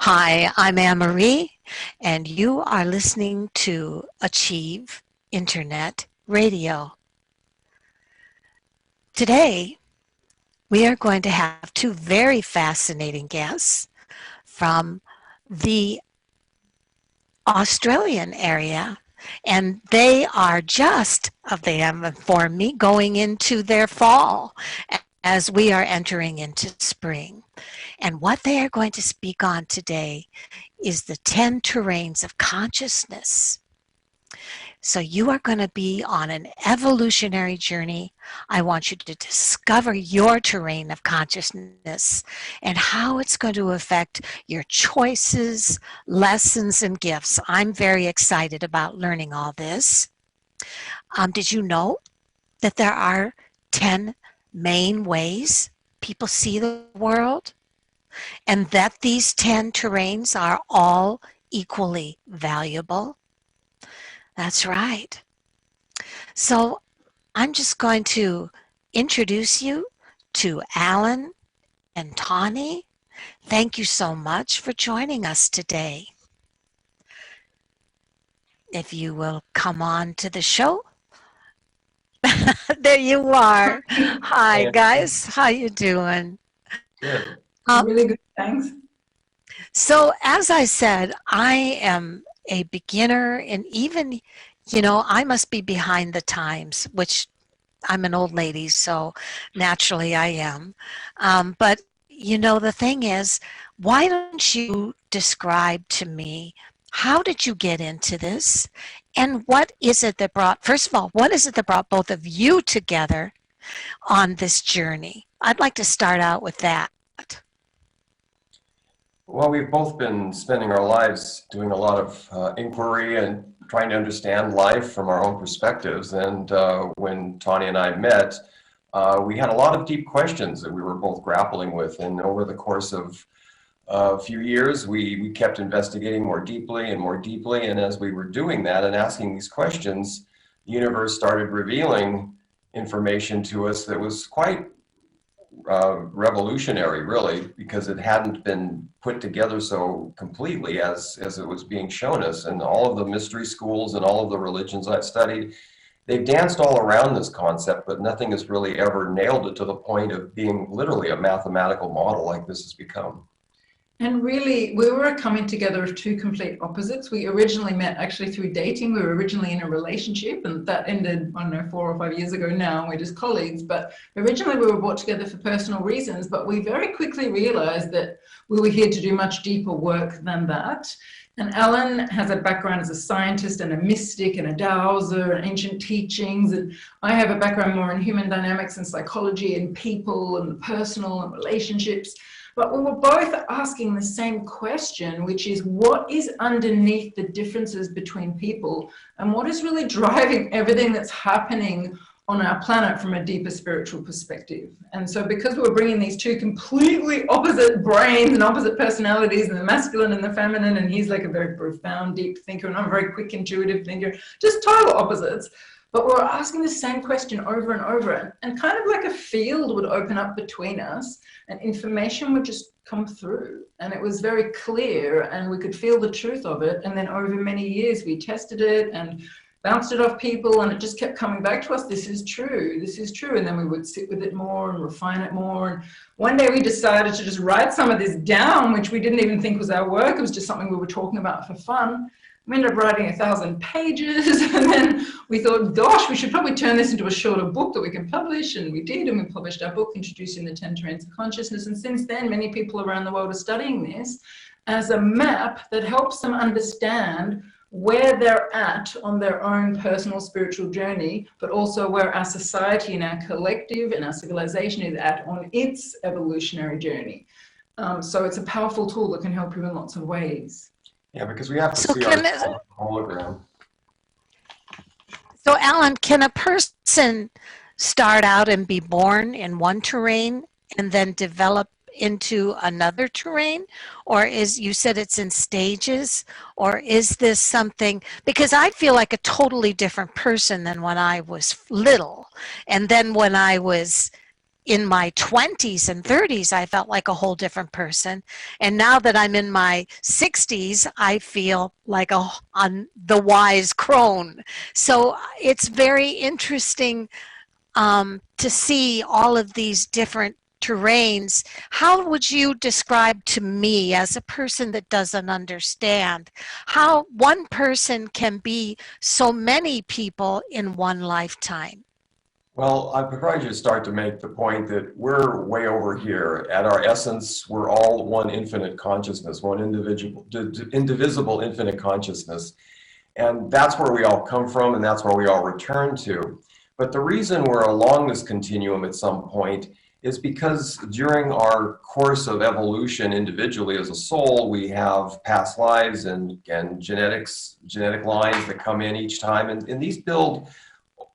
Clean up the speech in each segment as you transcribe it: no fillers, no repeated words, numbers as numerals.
Hi, I'm Anne-Marie, and you are listening to Achieve Internet Radio. Today, we are going to have two very fascinating guests from the Australian area, and they are just, they have informed me, going into their fall as we are entering into spring. And what they are going to speak on today is the 10 terrains of consciousness. So you are going to be on an evolutionary journey. I want you to discover your terrain of consciousness and how it's going to affect your choices, lessons, and gifts. I'm very excited about learning all this. Did you know that there are 10 main ways people see the world? And that these 10 terrains are all equally valuable? That's right. So I'm just going to introduce you to Alan and Tahnee. Thank you so much for joining us today. If you will come on to the show. There you are. Hi, guys. How you doing? Good. Really good, thanks. So as I said, I am a beginner, and even, I must be behind the times, which I'm an old lady, so naturally I am. But, the thing is, why don't you describe to me, how did you get into this? And what is it that brought, first of all, what is it that brought both of you together on this journey? I'd like to start out with that. Well, we've both been spending our lives doing a lot of inquiry and trying to understand life from our own perspectives. And when Tahnee and I met, we had a lot of deep questions that we were both grappling with. And over the course of a few years, we kept investigating more deeply and more deeply. And as we were doing that and asking these questions, the universe started revealing information to us that was quite revolutionary, really, because it hadn't been put together so completely as it was being shown us. And all of the mystery schools and all of the religions I've studied, they've danced all around this concept, but nothing has really ever nailed it to the point of being literally a mathematical model like this has become. And really, we were coming together of two complete opposites. We originally met actually through dating. We were originally in a relationship, and that ended, I don't know, 4 or 5 years ago now. We're just colleagues. But originally, we were brought together for personal reasons. But we very quickly realized that we were here to do much deeper work than that. And Alan has a background as a scientist and a mystic and a dowser and ancient teachings. And I have a background more in human dynamics and psychology and people and personal and relationships. But we were both asking the same question, which is what is underneath the differences between people and what is really driving everything that's happening on our planet from a deeper spiritual perspective. And so because we were bringing these two completely opposite brains and opposite personalities, and the masculine and the feminine, and he's like a very profound, deep thinker, and I'm a very quick, intuitive thinker, just total opposites. But we were asking the same question over and over, and kind of like a field would open up between us and information would just come through. And it was very clear and we could feel the truth of it. And then over many years, we tested it and bounced it off people, and it just kept coming back to us. This is true. This is true. And then we would sit with it more and refine it more. And one day we decided to just write some of this down, which we didn't even think was our work. It was just something we were talking about for fun. We ended up writing 1,000 pages, and then we thought, gosh, we should probably turn this into a shorter book that we can publish, and we did, and we published our book, Introducing the 10 Terrains of Consciousness, and since then, many people around the world are studying this as a map that helps them understand where they're at on their own personal spiritual journey, but also where our society and our collective and our civilization is at on its evolutionary journey. So it's a powerful tool that can help you in lots of ways. Yeah, because we have to see our hologram. So, Alan, can a person start out and be born in one terrain and then develop into another terrain? Or you said it's in stages? Or is this something, because I feel like a totally different person than when I was little. And then when I was in my 20s and 30s, I felt like a whole different person. And now that I'm in my 60s, I feel like on the wise crone. So it's very interesting to see all of these different terrains. How would you describe to me, as a person that doesn't understand, how one person can be so many people in one lifetime? Well, I prefer you to start to make the point that we're way over here. At our essence, we're all one infinite consciousness, one indivisible infinite consciousness. And that's where we all come from, and that's where we all return to. But the reason we're along this continuum at some point is because during our course of evolution individually as a soul, we have past lives and genetic lines that come in each time. And these build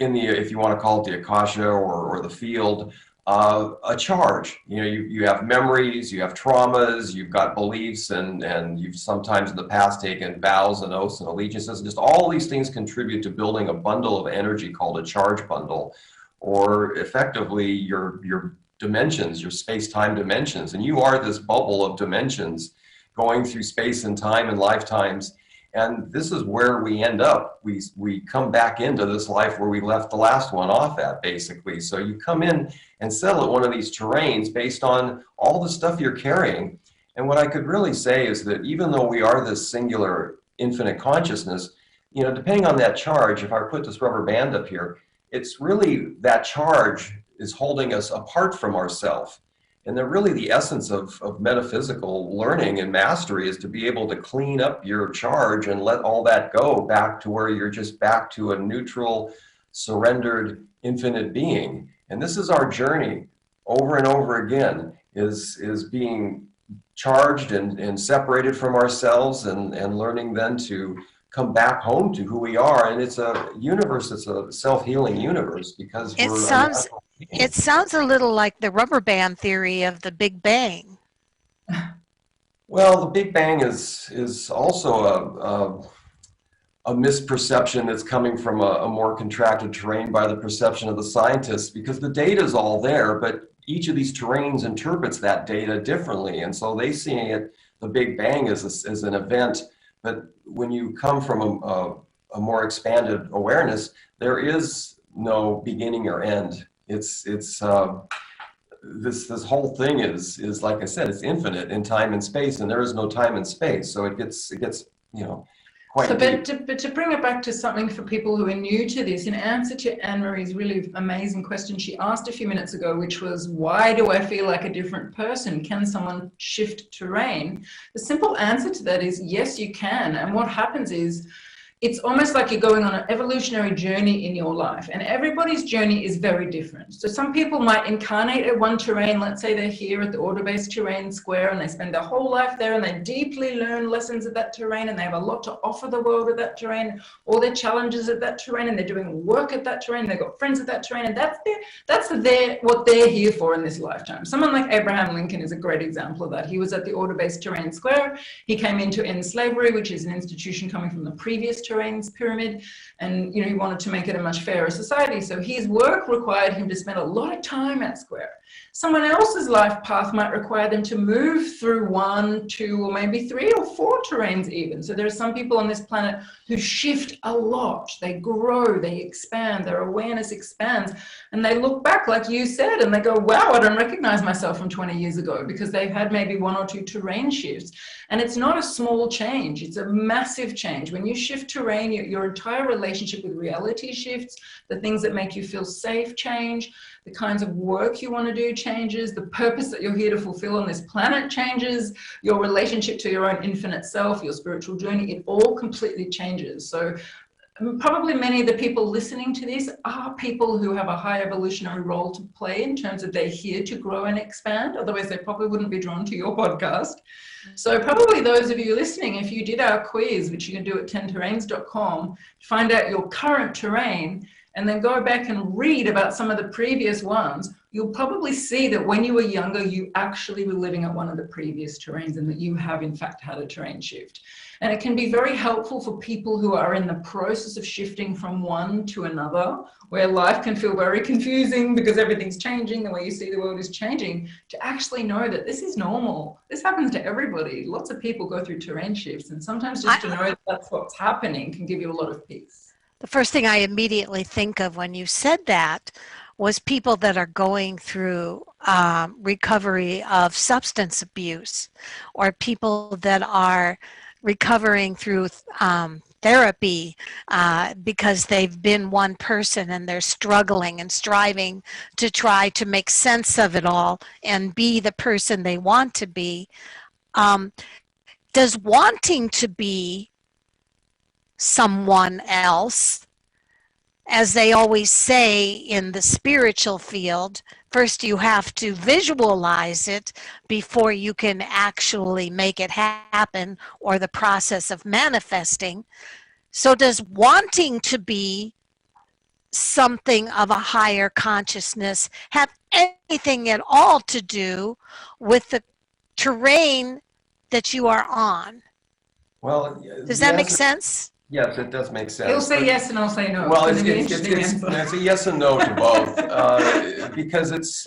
in the, if you want to call it the akasha or the field, a charge. You know, you have memories, you have traumas, you've got beliefs, and you've sometimes in the past taken vows and oaths and allegiances. And just all these things contribute to building a bundle of energy called a charge bundle, or effectively your dimensions, your space-time dimensions. And you are this bubble of dimensions going through space and time and lifetimes. And this is where we end up. We come back into this life where we left the last one off at, basically. So you come in and settle at one of these terrains based on all the stuff you're carrying. And what I could really say is that even though we are this singular infinite consciousness, you know, depending on that charge, if I put this rubber band up here, it's really that charge is holding us apart from ourselves. And then really the essence of metaphysical learning and mastery is to be able to clean up your charge and let all that go back to where you're just back to a neutral, surrendered, infinite being. And this is our journey over and over again, is being charged and separated from ourselves and learning then to come back home to who we are. And it's a universe, it's a self-healing universe because it sounds a little like the rubber band theory of the Big Bang. Well, the Big Bang is also a misperception that's coming from a more contracted terrain by the perception of the scientists, because the data is all there, but each of these terrains interprets that data differently. And so they see it, the Big Bang as an event. But when you come from a more expanded awareness, there is no beginning or end. It's this whole thing is like I said, it's infinite in time and space, and there is no time and space. So it gets you know, quite deep. But to bring it back to something for people who are new to this, in answer to Anne-Marie's really amazing question she asked a few minutes ago, which was, why do I feel like a different person? Can someone shift terrain? The simple answer to that is yes, you can. And what happens is, it's almost like you're going on an evolutionary journey in your life, and everybody's journey is very different. So some people might incarnate at one terrain. Let's say they're here at the order-based terrain square and they spend their whole life there and they deeply learn lessons at that terrain and they have a lot to offer the world at that terrain, all their challenges at that terrain, and they're doing work at that terrain, they've got friends at that terrain, and that's what they're here for in this lifetime. Someone like Abraham Lincoln is a great example of that. He was at the order-based terrain square. He came in to end slavery, which is an institution coming from the previous terrains pyramid, and he wanted to make it a much fairer society. So his work required him to spend a lot of time at square. Someone else's life path might require them to move through 1, 2, or maybe 3 or 4 terrains even. So there are some people on this planet who shift a lot. They grow, they expand, their awareness expands, and they look back, like you said, and they go, wow, I don't recognize myself from 20 years ago, because they've had maybe 1 or 2 terrain shifts. And it's not a small change, it's a massive change. When you shift terrain, your entire relationship with reality shifts, the things that make you feel safe change, the kinds of work you want to do changes, the purpose that you're here to fulfill on this planet changes, your relationship to your own infinite self, your spiritual journey, it all completely changes. So probably many of the people listening to this are people who have a high evolutionary role to play in terms of they're here to grow and expand. Otherwise, they probably wouldn't be drawn to your podcast. So probably those of you listening, if you did our quiz, which you can do at 10terrains.com, find out your current terrain, and then go back and read about some of the previous ones, you'll probably see that when you were younger, you actually were living at one of the previous terrains and that you have in fact had a terrain shift. And it can be very helpful for people who are in the process of shifting from one to another, where life can feel very confusing because everything's changing, the way you see the world is changing, to actually know that this is normal. This happens to everybody. Lots of people go through terrain shifts, and sometimes just to know that that's what's happening can give you a lot of peace. The first thing I immediately think of when you said that was people that are going through recovery of substance abuse, or people that are recovering through therapy because they've been one person and they're struggling and striving to try to make sense of it all and be the person they want to be. Does wanting to be someone else, as they always say in the spiritual field, first you have to visualize it before you can actually make it happen, or the process of manifesting. So does wanting to be something of a higher consciousness have anything at all to do with the terrain that you are on? Well, Does that make sense? Yes, it does make sense. He'll say yes and I'll say no. Well, it's a yes and no to both, because it's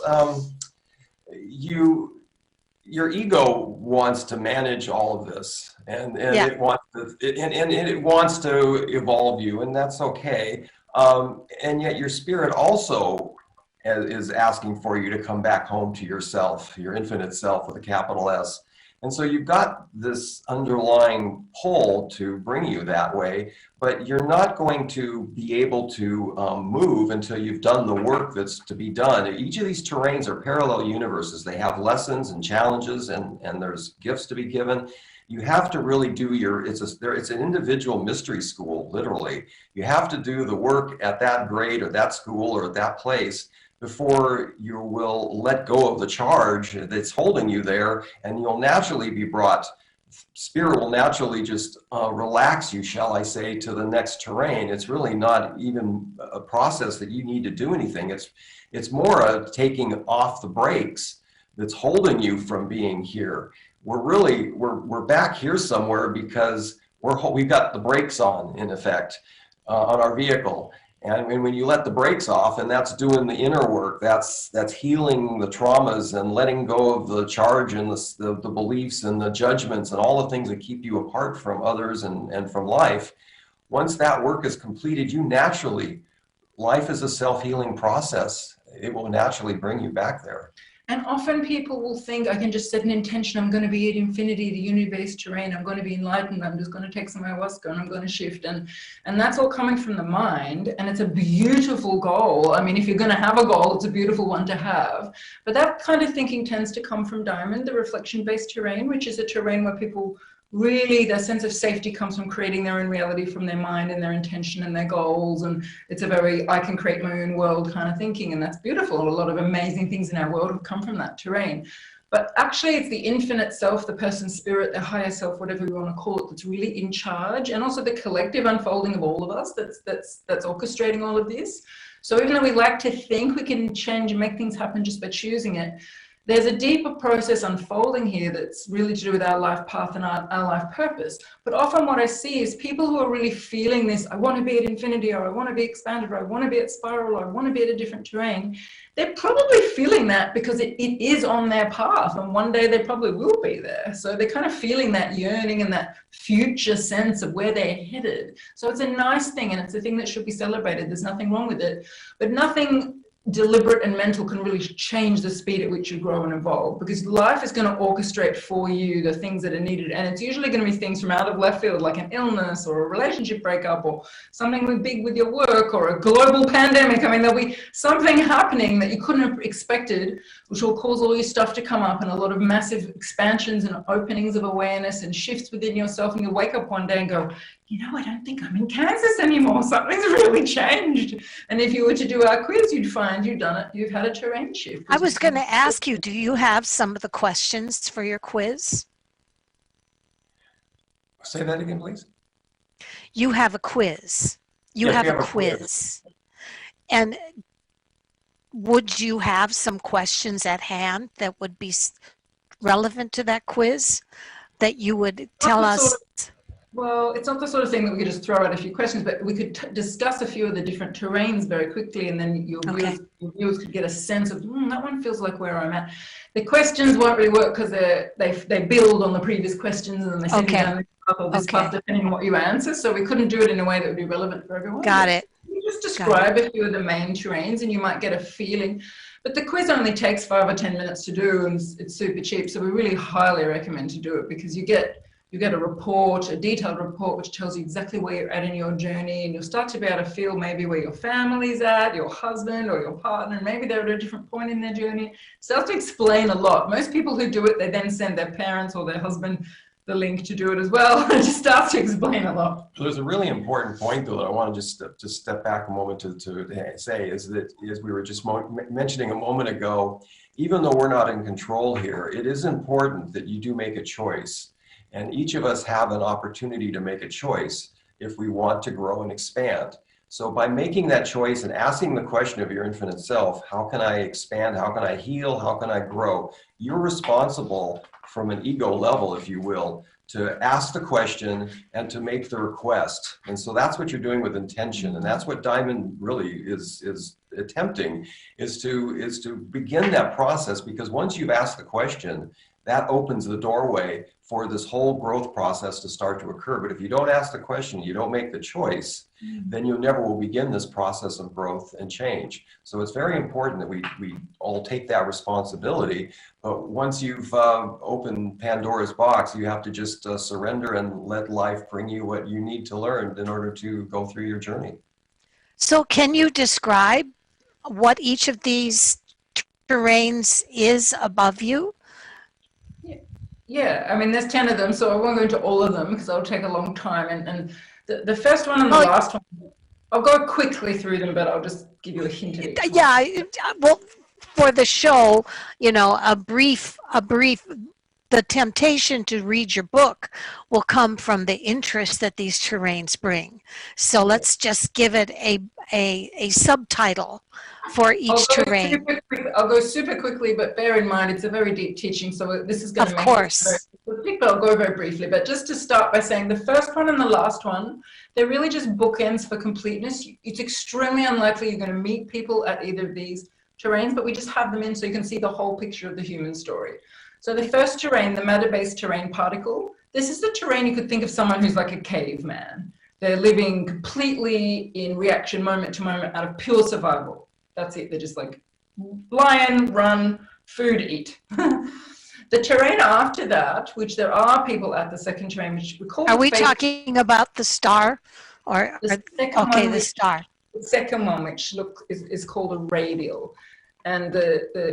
your ego wants to manage all of this, and it wants to, and it wants to evolve you, and that's okay. And yet your spirit also is asking for you to come back home to yourself, your infinite self with a capital S. And so you've got this underlying pull to bring you that way, but you're not going to be able to move until you've done the work that's to be done. Each of these terrains are parallel universes. They have lessons and challenges, and there's gifts to be given. You have to really do it's an individual mystery school, literally. You have to do the work at that grade or that school or at that place before you will let go of the charge that's holding you there, and you'll naturally be brought, spirit will naturally just relax you, shall I say, to the next terrain. It's really not even a process that you need to do anything. It's more a taking off the brakes that's holding you from being here. We're back here somewhere because we've got the brakes on, in effect, on our vehicle. And when you let the brakes off, and that's doing the inner work, that's healing the traumas and letting go of the charge and the beliefs and the judgments and all the things that keep you apart from others and from life. Once that work is completed, life is a self-healing process. It will naturally bring you back there. And often people will think, I can just set an intention, I'm going to be at infinity, the uni-based terrain, I'm going to be enlightened, I'm just going to take some ayahuasca and I'm going to shift. And that's all coming from the mind. And it's a beautiful goal. I mean, if you're going to have a goal, it's a beautiful one to have. But that kind of thinking tends to come from Diamond, the reflection-based terrain, which is a terrain where people really, their sense of safety comes from creating their own reality from their mind and their intention and their goals. And it's a very, I can create my own world kind of thinking. And that's beautiful. A lot of amazing things in our world have come from that terrain. But actually, it's the infinite self, the person's spirit, the higher self, whatever we want to call it, that's really in charge. And also the collective unfolding of all of us that's orchestrating all of this. So even though we like to think we can change and make things happen just by choosing it, there's a deeper process unfolding here that's really to do with our life path and our life purpose. But often what I see is people who are really feeling this, I want to be at infinity, or I want to be expanded, or I want to be at spiral, or I want to be at a different terrain. They're probably feeling that because it is on their path, and one day they probably will be there. So they're kind of feeling that yearning and that future sense of where they're headed. So it's a nice thing, and it's a thing that should be celebrated. There's nothing wrong with it, but nothing deliberate and mental can really change the speed at which you grow and evolve, because life is going to orchestrate for you the things that are needed, and it's usually going to be things from out of left field, like an illness or a relationship breakup or something big with your work or a global pandemic. I mean, there'll be something happening that you couldn't have expected, which will cause all your stuff to come up, and a lot of massive expansions and openings of awareness and shifts within yourself, and you'll wake up one day and go, you know, I don't think I'm in Kansas anymore. Something's really changed. And if you were to do our quiz, you'd find you've done it. You've had a terrain shift. I was going to ask you, do you have some of the questions for your quiz? Say that again, please. You have a quiz. You have a quiz. And would you have some questions at hand that would be relevant to that quiz that you would tell us? Well, it's not the sort of thing that we could just throw out a few questions, but we could discuss a few of the different terrains very quickly, and then your viewers could get a sense of, that one feels like where I'm at. The questions won't really work because they build on the previous questions, and then they send you down this path or this path depending on what you answer. So we couldn't do it in a way that would be relevant for everyone. Got it. You just describe a few of the main terrains, and you might get a feeling. But the quiz only takes 5 or 10 minutes to do, and it's super cheap. So we really highly recommend to do it, because you get a report, a detailed report, which tells you exactly where you're at in your journey, and you'll start to be able to feel maybe where your family's at, your husband or your partner, and maybe they're at a different point in their journey. It starts to explain a lot. Most people who do it, they then send their parents or their husband the link to do it as well. It just starts to explain a lot. So there's a really important point, though, that I want to just step back a moment to say, is that, as we were just mentioning a moment ago, even though we're not in control here, it is important that you do make a choice. And each of us have an opportunity to make a choice if we want to grow and expand. So by making that choice and asking the question of your infinite self, how can I expand? How can I heal? How can I grow? You're responsible from an ego level, if you will, to ask the question and to make the request. And so that's what you're doing with intention. And that's what Diamond really is attempting, is to begin that process, because once you've asked the question, that opens the doorway for this whole growth process to start to occur. But if you don't ask the question, you don't make the choice, then you never will begin this process of growth and change. So it's very important that we all take that responsibility. But once you've opened Pandora's box, you have to just surrender and let life bring you what you need to learn in order to go through your journey. So can you describe what each of these terrains is above you? Yeah, I mean, there's 10 of them, so I won't go into all of them because it'll take a long time. And the first one and the last one, I'll go quickly through them, but I'll just give you a hint of each one. Well, for the show, a brief, the temptation to read your book will come from the interest that these terrains bring. So let's just give it a subtitle for each terrain. I'll go super quickly, but bear in mind it's a very deep teaching, so this is going to make it very quick, but I'll go very briefly. But just to start by saying the first one and the last one, they're really just bookends for completeness. It's extremely unlikely you're going to meet people at either of these terrains, but we just have them in so you can see the whole picture of the human story. So the first terrain, the matter-based terrain particle, this is the terrain you could think of someone who's like a caveman. They're living completely in reaction moment to moment out of pure survival. That's it. They're just like lion, run, food, eat. The terrain after that, which there are people at the second terrain, which we call. Are we talking about the star, or the star? The second one, which is called a radial, and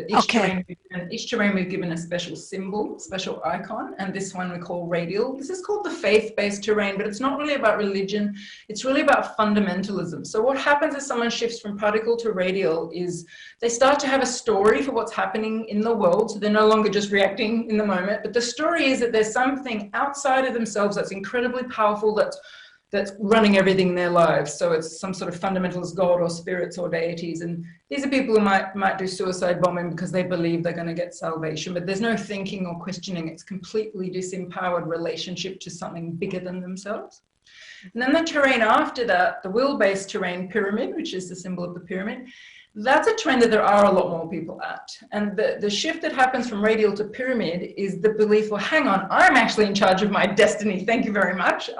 each terrain we've given a special symbol, special icon, and this one we call radial. This is called the faith-based terrain, but it's not really about religion. It's really about fundamentalism. So what happens as someone shifts from particle to radial is they start to have a story for what's happening in the world. So they're no longer just reacting in the moment, but the story is that there's something outside of themselves that's incredibly powerful, that's running everything in their lives. So it's some sort of fundamentalist God or spirits or deities. And these are people who might do suicide bombing because they believe they're going to get salvation, but there's no thinking or questioning. It's completely disempowered relationship to something bigger than themselves. And then the terrain after that, the will-based terrain pyramid, which is the symbol of the pyramid, that's a terrain that there are a lot more people at. And the shift that happens from radial to pyramid is the belief, well, hang on, I'm actually in charge of my destiny. Thank you very much.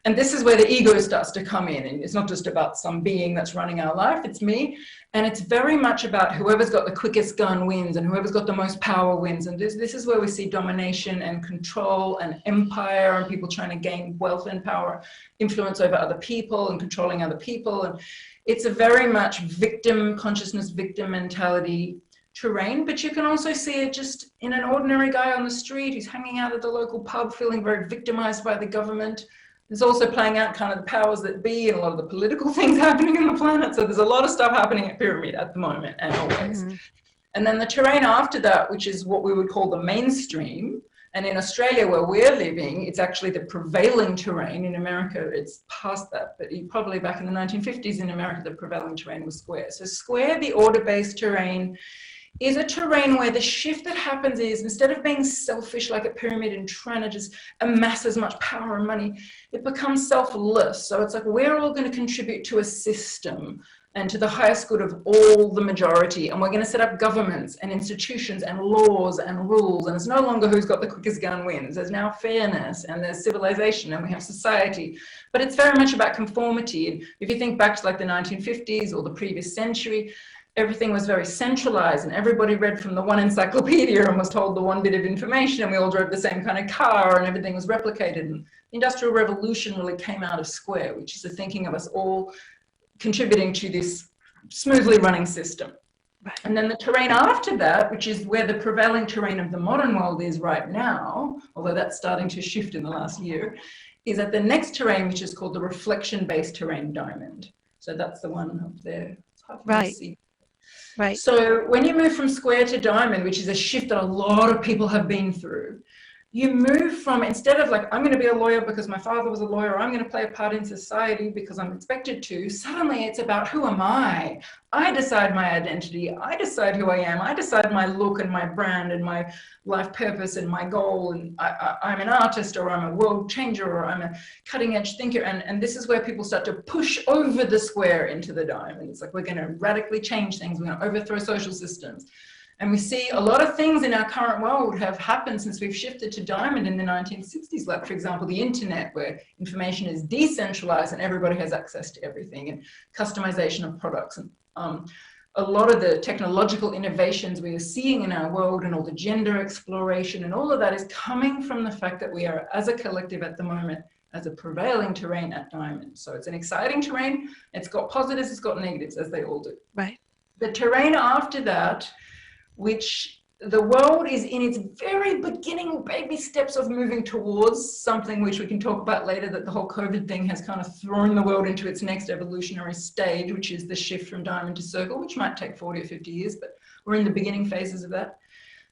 And this is where the ego starts to come in. And it's not just about some being that's running our life, it's me. And it's very much about whoever's got the quickest gun wins and whoever's got the most power wins. And this is where we see domination and control and empire and people trying to gain wealth and power, influence over other people and controlling other people. And it's a very much victim consciousness, victim mentality terrain, but you can also see it just in an ordinary guy on the street who's hanging out at the local pub feeling very victimized by the government. It's also playing out kind of the powers that be and a lot of the political things happening on the planet. So there's a lot of stuff happening at Pyramid at the moment and always. Mm-hmm. And then the terrain after that, which is what we would call the mainstream, And in Australia, where we're living, it's actually the prevailing terrain. In America, it's past that, but probably back in the 1950s in America, the prevailing terrain was square. So square, the order-based terrain, is a terrain where the shift that happens is, instead of being selfish like a pyramid and trying to just amass as much power and money, it becomes selfless. So it's like we're all going to contribute to a system and to the highest good of all the majority. And we're going to set up governments and institutions and laws and rules. And it's no longer who's got the quickest gun wins. There's now fairness and there's civilization and we have society. But it's very much about conformity. And if you think back to like the 1950s or the previous century, everything was very centralized and everybody read from the one encyclopedia and was told the one bit of information and we all drove the same kind of car and everything was replicated. And the Industrial Revolution really came out of square, which is the thinking of us all contributing to this smoothly running system. Right. And then the terrain after that, which is where the prevailing terrain of the modern world is right now, although that's starting to shift in the last year, is at the next terrain, which is called the reflection-based terrain diamond. So that's the one up there. It's hard for me to see. Right. So when you move from square to diamond, which is a shift that a lot of people have been through, you move from, instead of like, I'm going to be a lawyer because my father was a lawyer, or I'm going to play a part in society because I'm expected to, suddenly it's about who am I? I decide my identity. I decide who I am. I decide my look and my brand and my life purpose and my goal. And I'm an artist, or I'm a world changer, or I'm a cutting edge thinker. And this is where people start to push over the square into the diamond. It's like, we're going to radically change things. We're going to overthrow social systems. And we see a lot of things in our current world have happened since we've shifted to diamond in the 1960s, like, for example, the internet, where information is decentralized and everybody has access to everything, and customization of products. And a lot of the technological innovations we are seeing in our world and all the gender exploration and all of that is coming from the fact that we are, as a collective at the moment, as a prevailing terrain at diamond. So it's an exciting terrain. It's got positives, it's got negatives, as they all do. Right. The terrain after that, which the world is in its very beginning baby steps of moving towards something which we can talk about later, that the whole COVID thing has kind of thrown the world into its next evolutionary stage, which is the shift from diamond to circle, which might take 40 or 50 years, but we're in the beginning phases of that.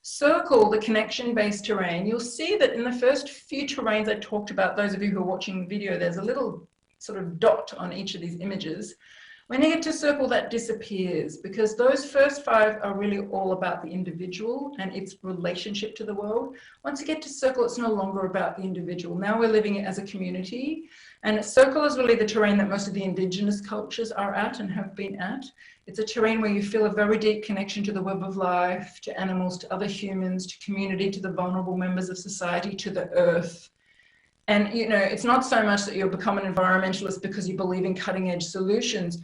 Circle, the connection-based terrain, you'll see that in the first few terrains I talked about, those of you who are watching the video, there's a little sort of dot on each of these images. When you get to circle, that disappears, because those first 5 are really all about the individual and its relationship to the world. Once you get to circle, it's no longer about the individual. Now we're living it as a community. And circle is really the terrain that most of the indigenous cultures are at and have been at. It's a terrain where you feel a very deep connection to the web of life, to animals, to other humans, to community, to the vulnerable members of society, to the earth. And, you know, it's not so much that you'll become an environmentalist because you believe in cutting edge solutions.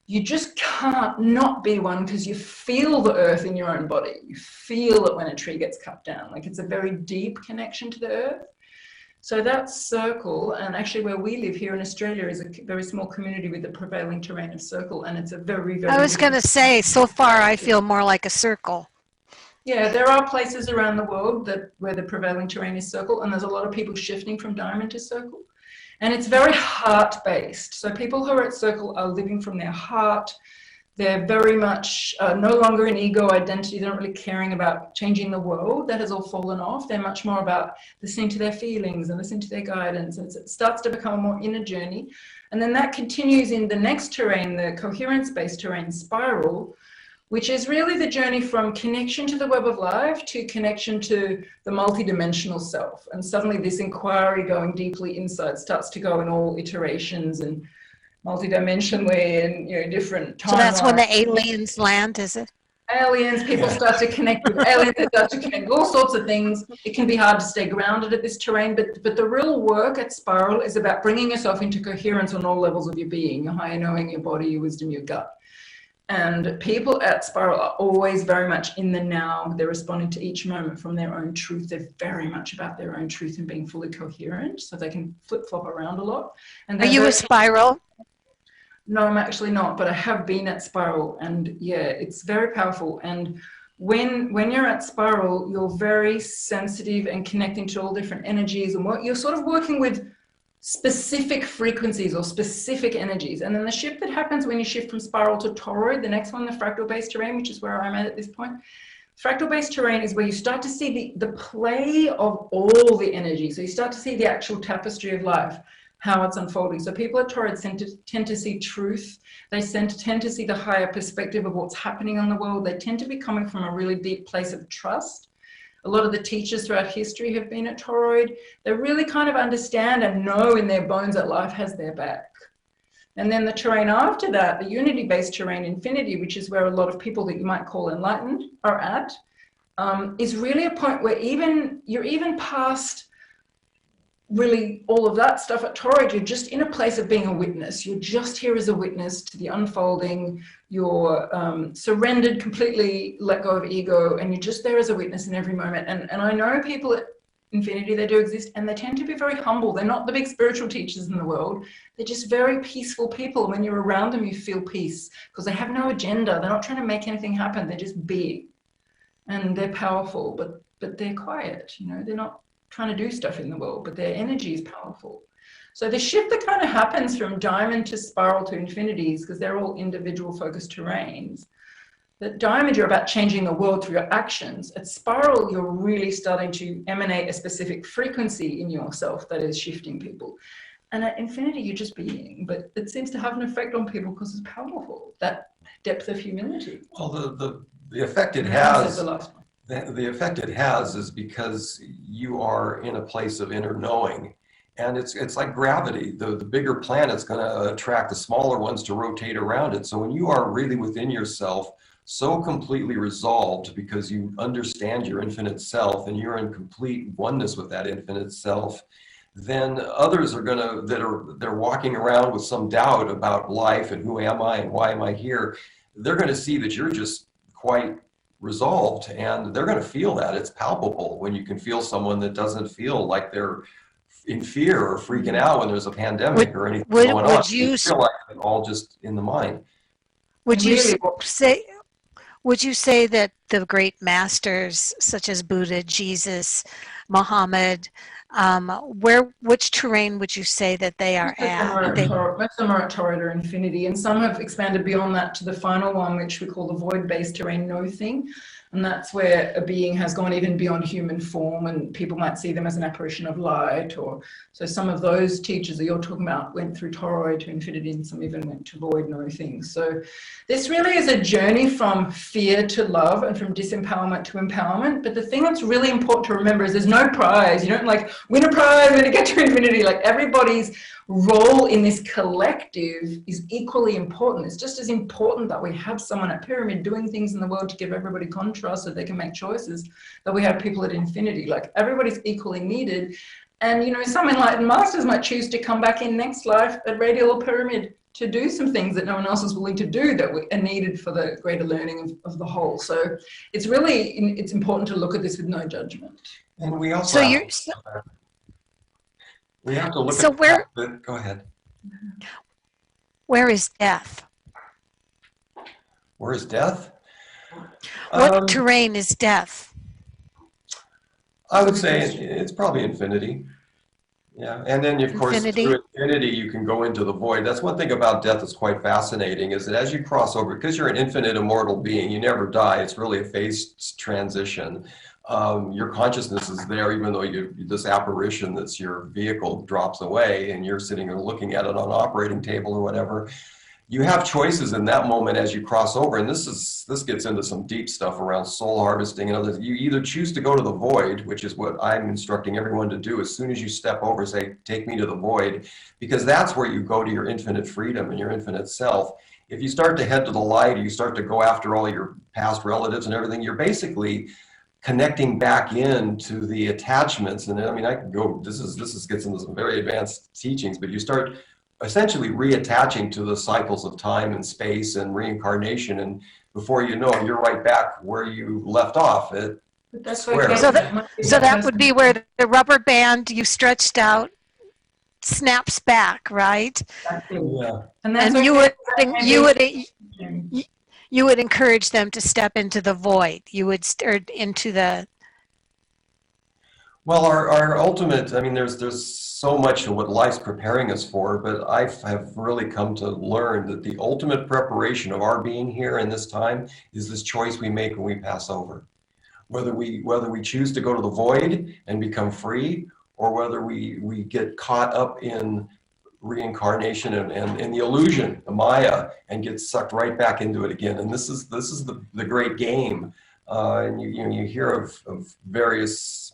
You just can't not be one, because you feel the earth in your own body. You feel it when a tree gets cut down. Like, it's a very deep connection to the earth. So that's circle. And actually where we live here in Australia is a very small community with the prevailing terrain of circle. And it's a very, very... I was going to say, so far I feel more like a circle. Yeah, there are places around the world where the prevailing terrain is circle. And there's a lot of people shifting from diamond to circle. And it's very heart-based. So people who are at circle are living from their heart. They're very much no longer an ego identity. They're not really caring about changing the world. That has all fallen off. They're much more about listening to their feelings and listening to their guidance. And it starts to become a more inner journey. And then that continues in the next terrain, the coherence-based terrain spiral, which is really the journey from connection to the web of life to connection to the multidimensional self. And suddenly this inquiry going deeply inside starts to go in all iterations and multidimensionally and, you know, different timelines. So that's when the aliens land, is it? Aliens, people start to connect with aliens, they start to connect with all sorts of things. It can be hard to stay grounded at this terrain, but the real work at Spiral is about bringing yourself into coherence on all levels of your being, your higher knowing, your body, your wisdom, your gut. And people at Spiral are always very much in the now. They're responding to each moment from their own truth. They're very much about their own truth and being fully coherent, so they can flip-flop around a lot. And are you a Spiral? No, I'm actually not, but I have been at Spiral, and yeah, it's very powerful. And when you're at Spiral, you're very sensitive and connecting to all different energies, and you're sort of working with specific frequencies or specific energies. And then the shift that happens when you shift from Spiral to Toroid, the next one, the fractal based terrain, which is where I'm at this point, Fractal-based terrain is where you start to see the play of all the energy. So you start to see the actual tapestry of life, how it's unfolding. So people at Torrid tend to see truth. They tend to see the higher perspective of what's happening on the world. They tend to be coming from a really deep place of trust. A lot of the teachers throughout history have been at Toroid. They really kind of understand and know in their bones that life has their back. And then the terrain after that, the unity-based terrain, infinity, which is where a lot of people that you might call enlightened are at, is really a point where you're even past really all of that stuff at Toroid. You're just in a place of being a witness. You're just here as a witness to the unfolding. You're surrendered, completely let go of ego, and you're just there as a witness in every moment. And I know people at Infinity, they do exist, and they tend to be very humble. They're not the big spiritual teachers in the world. They're just very peaceful people. When you're around them, you feel peace because they have no agenda. They're not trying to make anything happen. They're just being, and they're powerful, but they're quiet. You know, they're not trying to do stuff in the world, but their energy is powerful. So the shift that kind of happens from diamond to spiral to infinities, because they're all individual focused terrains. That diamond, you're about changing the world through your actions. At spiral, you're really starting to emanate a specific frequency in yourself that is shifting people. And at infinity, you're just being, but it seems to have an effect on people because it's powerful, that depth of humility. Well, the effect it has, the effect it has is because you are in a place of inner knowing. And it's like gravity. The bigger planet's going to attract the smaller ones to rotate around it. So when you are really within yourself, so completely resolved because you understand your infinite self and you're in complete oneness with that infinite self, then others are gonna, they're walking around with some doubt about life and who am I and why am I here, they're gonna see that you're just quite resolved, and they're gonna feel that. It's palpable when you can feel someone that doesn't feel like they're in fear or freaking out when there's a pandemic or anything going on. You feel like it's all just in the mind. Would you say that the great masters such as Buddha, Jesus, Muhammad, which terrain would you say that they are at? Most of them are at Torrid or Infinity, and some have expanded beyond that to the final one, which we call the void-based terrain, no thing. And that's where a being has gone even beyond human form, and people might see them as an apparition of light. Or so some of those teachers that you're talking about went through Toroid to Infinity, and some even went to void, no things. So this really is a journey from fear to love and from disempowerment to empowerment. But the thing that's really important to remember is there's no prize. You don't like win a prize when you get to Infinity. Like everybody's role in this collective is equally important. It's just as important that we have someone at Pyramid doing things in the world to give everybody contrast so they can make choices, that we have people at Infinity. Like everybody's equally needed. And you know, some enlightened masters might choose to come back in next life at Radial or Pyramid to do some things that no one else is willing to do that are needed for the greater learning of the whole. So it's really, it's important to look at this with no judgment. And we also we have to look so at where, go ahead. Where is death? Where is death? What terrain is death? I would say it's probably infinity. Yeah, and then of course through infinity you can go into the void. That's one thing about death that's quite fascinating, is that as you cross over, because you're an infinite immortal being, you never die. It's really a phased transition. Your consciousness is there, even though this apparition that's your vehicle drops away and you're sitting there looking at it on an operating table or whatever. You have choices in that moment as you cross over, and this gets into some deep stuff around soul harvesting and others. You either choose to go to the void, which is what I'm instructing everyone to do. As soon as you step over, say, take me to the void, because that's where you go to your infinite freedom and your infinite self. If you start to head to the light, or you start to go after all your past relatives and everything, you're basically connecting back into the attachments. And I mean, I can go, this gets into some very advanced teachings, but you start essentially reattaching to the cycles of time and space and reincarnation, and before you know it, you're right back where you left off. So that would be where the rubber band you stretched out snaps back, right? Yeah. And you would encourage them to step into the void. You would start into the. Well, our ultimate, I mean, there's so much of what life's preparing us for, but I have really come to learn that the ultimate preparation of our being here in this time is this choice we make when we pass over. whether we choose to go to the void and become free, or whether we get caught up in reincarnation and the illusion, the Maya, and get sucked right back into it again. And this is the great game. And you hear of various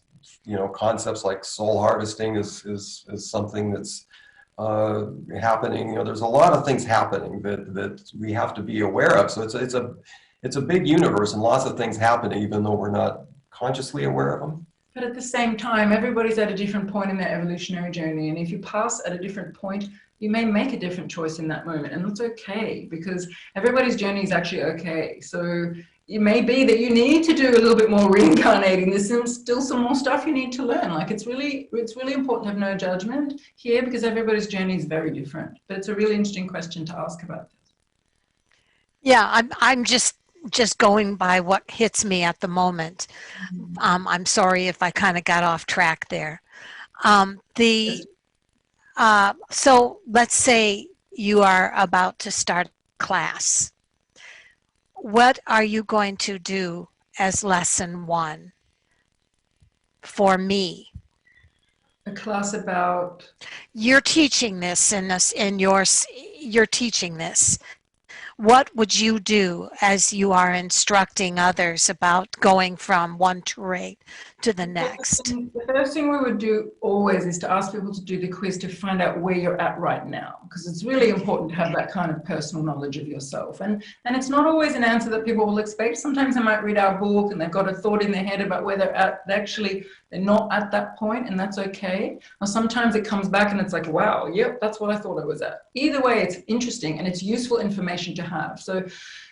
concepts like soul harvesting is something that's happening. There's a lot of things happening that we have to be aware of. So it's a big universe and lots of things happening, even though we're not consciously aware of them. But at the same time, everybody's at a different point in their evolutionary journey. And if you pass at a different point, you may make a different choice in that moment. And that's okay, because everybody's journey is actually okay. So it may be that you need to do a little bit more reincarnating. There's still some more stuff you need to learn. Like it's really important to have no judgment here, because everybody's journey is very different. But it's a really interesting question to ask about this. Yeah, I'm just going by what hits me at the moment. I'm sorry if I kind of got off track there. So let's say you are about to start class. What are you going to do as lesson 1 for me? A class about? You're teaching this you're teaching this. What would you do as you are instructing others about going from one terrain to the next? The first thing we would do always is to ask people to do the quiz to find out where you're at right now, because it's really important to have that kind of personal knowledge of yourself. And it's not always an answer that people will expect. Sometimes they might read our book and they've got a thought in their head about where they're at. They're not at that point, and that's okay. Or sometimes it comes back and it's like, wow, yep, that's what I thought I was at. Either way, it's interesting and it's useful information to have. So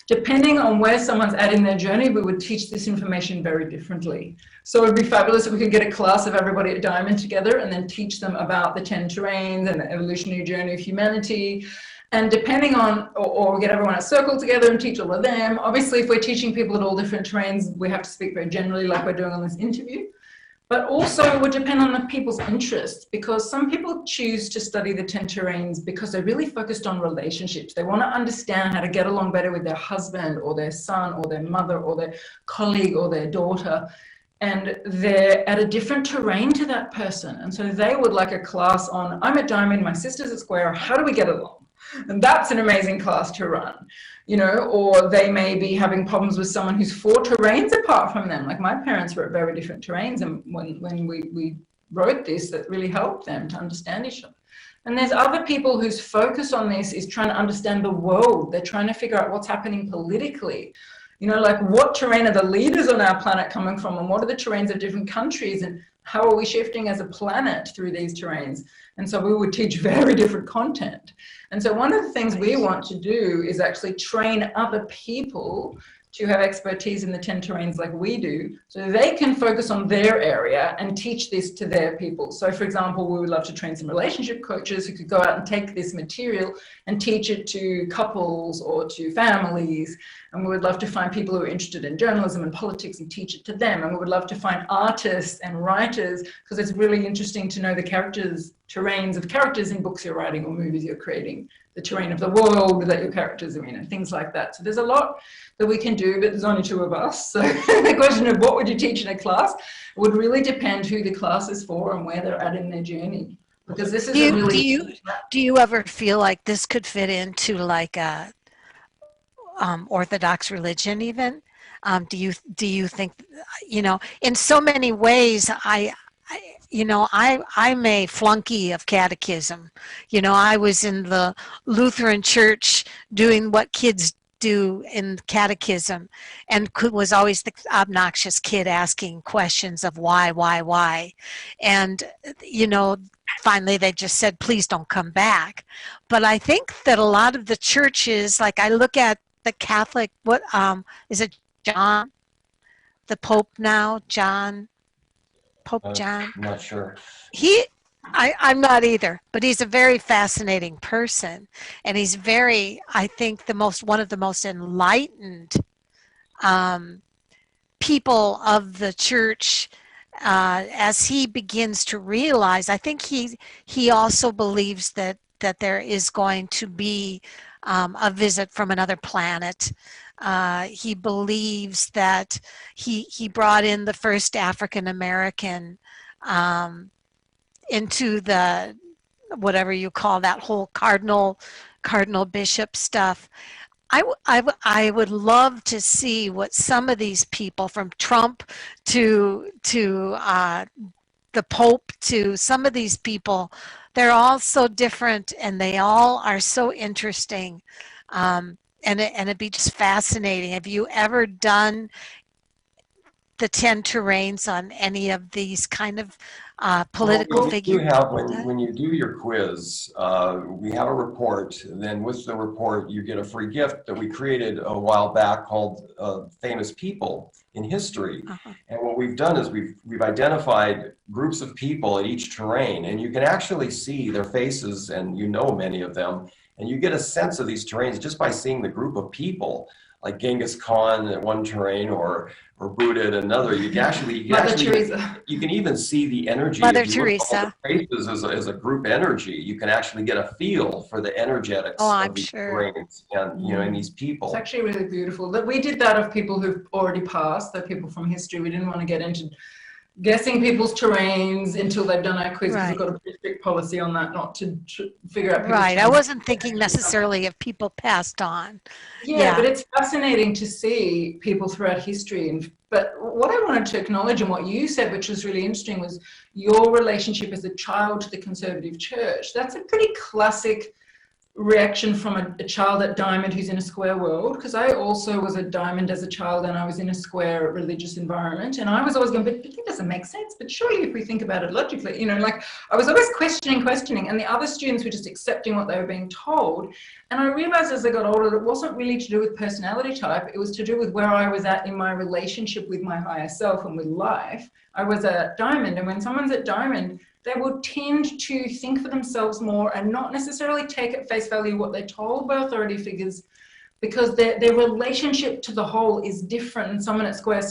depending on where someone's at in their journey, we would teach this information very differently. So it would be fabulous if we could get a class of everybody at Diamond together and then teach them about the 10 terrains and the evolutionary journey of humanity. And depending on, or get everyone at Circle together and teach all of them. Obviously, if we're teaching people at all different terrains, we have to speak very generally like we're doing on this interview. But also it would depend on the people's interests, because some people choose to study the 10 terrains because they're really focused on relationships. They want to understand how to get along better with their husband or their son or their mother or their colleague or their daughter. And they're at a different terrain to that person. And so they would like a class on, I'm at Diamond, my sister's at Square, how do we get along? And that's an amazing class to run, or they may be having problems with someone who's 4 terrains apart from them. Like my parents were at very different terrains, and when we wrote this, that really helped them to understand each other. And there's other people whose focus on this is trying to understand the world. They're trying to figure out what's happening politically. Like what terrain are the leaders on our planet coming from, and what are the terrains of different countries, and how are we shifting as a planet through these terrains? And so we would teach very different content. And so one of the things we want to do is actually train other people to have expertise in the 10 terrains like we do, so they can focus on their area and teach this to their people. So for example, we would love to train some relationship coaches who could go out and take this material and teach it to couples or to families. And we would love to find people who are interested in journalism and politics and teach it to them. And we would love to find artists and writers, because it's really interesting to know the terrains of characters in books you're writing or movies you're creating, the terrain of the world that your characters are in, and things like that. So there's a lot that we can do, but there's only 2 of us. So the question of what would you teach in a class would really depend who the class is for and where they're at in their journey. Because this is do you ever feel like this could fit into like a Orthodox religion even? Do you think, in so many ways, I'm a flunky of catechism. I was in the Lutheran church doing what kids do in catechism, and was always the obnoxious kid asking questions of why. And, finally they just said, please don't come back. But I think that a lot of the churches, like I look at the Catholic, is it John, the Pope now, Pope John? I'm not sure. I'm not either, but he's a very fascinating person, and he's I think one of the most enlightened people of the church, as he begins to realize. I think he also believes that there is going to be a visit from another planet, He believes that he brought in the first African American into the whatever you call that whole cardinal bishop stuff. I would love to see what some of these people, from Trump to the Pope, to some of these people, they're all so different and they all are so interesting. And it'd be just fascinating. Have you ever done the 10 terrains on any of these kind of political Well, we do figures? have, when you do your quiz, we have a report. Then with the report, you get a free gift that we created a while back called Famous People in History. Uh-huh. And what we've done is we've identified groups of people at each terrain, and you can actually see their faces, and you know many of them, and you get a sense of these terrains just by seeing the group of people, like Genghis Khan at one terrain, or Buddha at another. You can even see the energy. Mother if you Teresa. Look at all the faces as a group energy, you can actually get a feel for the energetics I'm of these sure. terrains and in these people. It's actually really beautiful. That we did that of people who've already passed, the people from history. We didn't want to get into guessing people's terrains until they've done our quiz, because we've got a pretty strict policy on that, not to figure out people's Right. I terrains. wasn't thinking necessarily of people passed on. Yeah, but it's fascinating to see people throughout history. But what I wanted to acknowledge, and what you said, which was really interesting, was your relationship as a child to the conservative church. That's a pretty classic reaction from a child at Diamond who's in a square world, because I also was at Diamond as a child and I was in a square religious environment, and I was always going, but that doesn't make sense. But surely if we think about it logically, like I was always questioning, and the other students were just accepting what they were being told. And I realized as I got older that it wasn't really to do with personality type, it was to do with where I was at in my relationship with my higher self and with life. I was at Diamond, and when someone's at Diamond, they will tend to think for themselves more and not necessarily take at face value what they're told by authority figures, because their relationship to the whole is different than someone at Square's